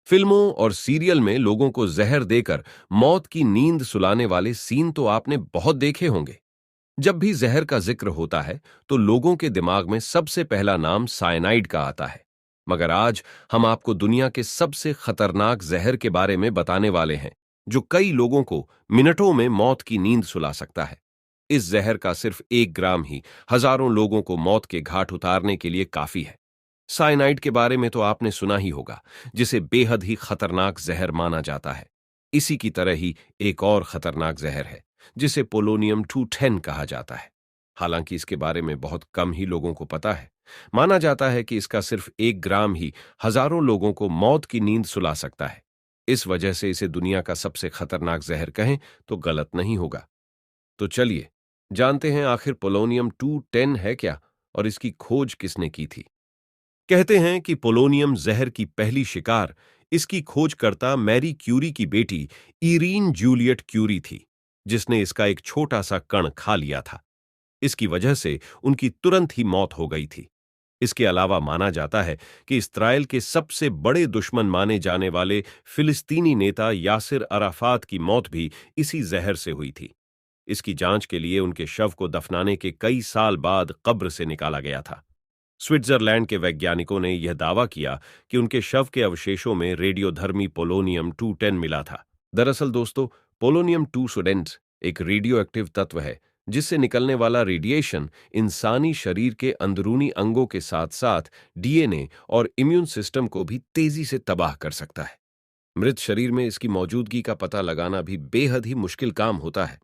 फिल्मों और सीरियल में लोगों को जहर देकर मौत की नींद सुलाने वाले सीन तो आपने बहुत देखे होंगे। जब भी जहर का जिक्र होता है तो लोगों के दिमाग में सबसे पहला नाम साइनाइड का आता है। मगर आज हम आपको दुनिया के सबसे खतरनाक जहर के बारे में बताने वाले हैं, जो कई लोगों को मिनटों में मौत की नींद सुला सकता है। इस जहर का सिर्फ 1 ग्राम ही हजारों लोगों को मौत के घाट उतारने के लिए काफी है। साइनाइड के बारे में तो आपने सुना ही होगा, जिसे बेहद ही खतरनाक जहर माना जाता है। इसी की तरह ही एक और खतरनाक जहर है, जिसे पोलोनियम 210 कहा जाता है। हालांकि इसके बारे में बहुत कम ही लोगों को पता है। माना जाता है कि इसका सिर्फ 1 ग्राम ही हजारों लोगों को मौत की नींद सुला सकता है। इस वजह से इसे दुनिया का सबसे खतरनाक जहर कहें तो गलत नहीं होगा। तो चलिए जानते हैं आखिर पोलोनियम 210 है क्या और इसकी खोज किसने की थी। कहते हैं कि पोलोनियम जहर की पहली शिकार इसकी खोजकर्ता मैरी क्यूरी की बेटी इरीन जूलियट क्यूरी थी, जिसने इसका एक छोटा सा कण खा लिया था। इसकी वजह से उनकी तुरंत ही मौत हो गई थी। इसके अलावा माना जाता है कि इस्राएल के सबसे बड़े दुश्मन माने जाने वाले फिलिस्तीनी नेता यासिर अराफात की मौत भी इसी जहर से हुई थी। इसकी जांच के लिए उनके शव को दफनाने के कई साल बाद कब्र से निकाला गया था। स्विट्जरलैंड के वैज्ञानिकों ने यह दावा किया कि उनके शव के अवशेषों में रेडियोधर्मी पोलोनियम 210 मिला था। दरअसल दोस्तों, पोलोनियम 210 एक रेडियो एक्टिव तत्व है, जिससे निकलने वाला रेडिएशन इंसानी शरीर के अंदरूनी अंगों के साथ साथ डीएनए और इम्यून सिस्टम को भी तेजी से तबाह कर सकता है। मृत शरीर में इसकी मौजूदगी का पता लगाना भी बेहद ही मुश्किल काम होता है।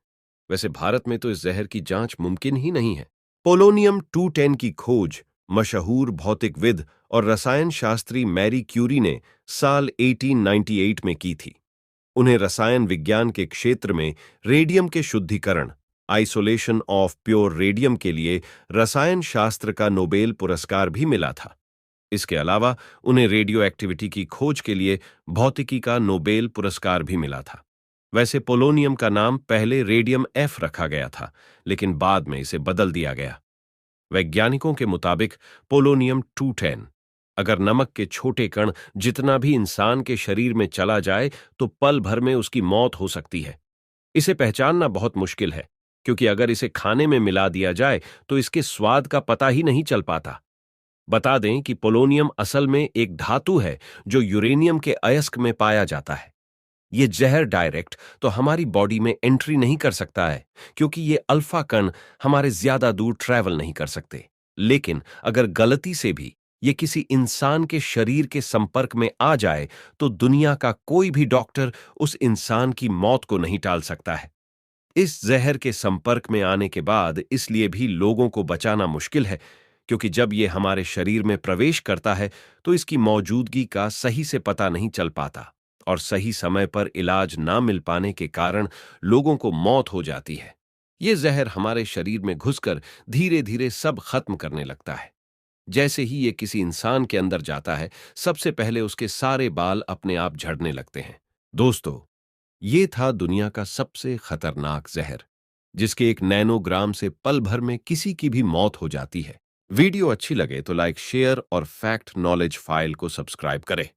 वैसे भारत में तो इस जहर की जांच मुमकिन ही नहीं है। पोलोनियम 210 की खोज मशहूर भौतिकविद और रसायन शास्त्री मैरी क्यूरी ने साल 1898 में की थी। उन्हें रसायन विज्ञान के क्षेत्र में रेडियम के शुद्धिकरण, आइसोलेशन ऑफ प्योर रेडियम के लिए रसायन शास्त्र का नोबेल पुरस्कार भी मिला था। इसके अलावा उन्हें रेडियो एक्टिविटी की खोज के लिए भौतिकी का नोबेल पुरस्कार भी मिला था। वैसे पोलोनियम का नाम पहले रेडियम एफ रखा गया था, लेकिन बाद में इसे बदल दिया गया। वैज्ञानिकों के मुताबिक पोलोनियम 210 अगर नमक के छोटे कण जितना भी इंसान के शरीर में चला जाए तो पल भर में उसकी मौत हो सकती है। इसे पहचानना बहुत मुश्किल है, क्योंकि अगर इसे खाने में मिला दिया जाए तो इसके स्वाद का पता ही नहीं चल पाता। बता दें कि पोलोनियम असल में एक धातु है जो यूरेनियम के अयस्क में पाया जाता है। ये जहर डायरेक्ट तो हमारी बॉडी में एंट्री नहीं कर सकता है, क्योंकि ये अल्फा कण हमारे ज्यादा दूर ट्रैवल नहीं कर सकते। लेकिन अगर गलती से भी ये किसी इंसान के शरीर के संपर्क में आ जाए तो दुनिया का कोई भी डॉक्टर उस इंसान की मौत को नहीं टाल सकता है। इस जहर के संपर्क में आने के बाद इसलिए भी लोगों को बचाना मुश्किल है, क्योंकि जब ये हमारे शरीर में प्रवेश करता है तो इसकी मौजूदगी का सही से पता नहीं चल पाता और सही समय पर इलाज ना मिल पाने के कारण लोगों को मौत हो जाती है। ये जहर हमारे शरीर में घुसकर धीरे धीरे सब खत्म करने लगता है। जैसे ही ये किसी इंसान के अंदर जाता है, सबसे पहले उसके सारे बाल अपने आप झड़ने लगते हैं। दोस्तों, ये था दुनिया का सबसे खतरनाक जहर, जिसके एक नैनोग्राम से पल भर में किसी की भी मौत हो जाती है। वीडियो अच्छी लगे तो लाइक, शेयर और फैक्ट नॉलेज फाइल को सब्सक्राइब करें।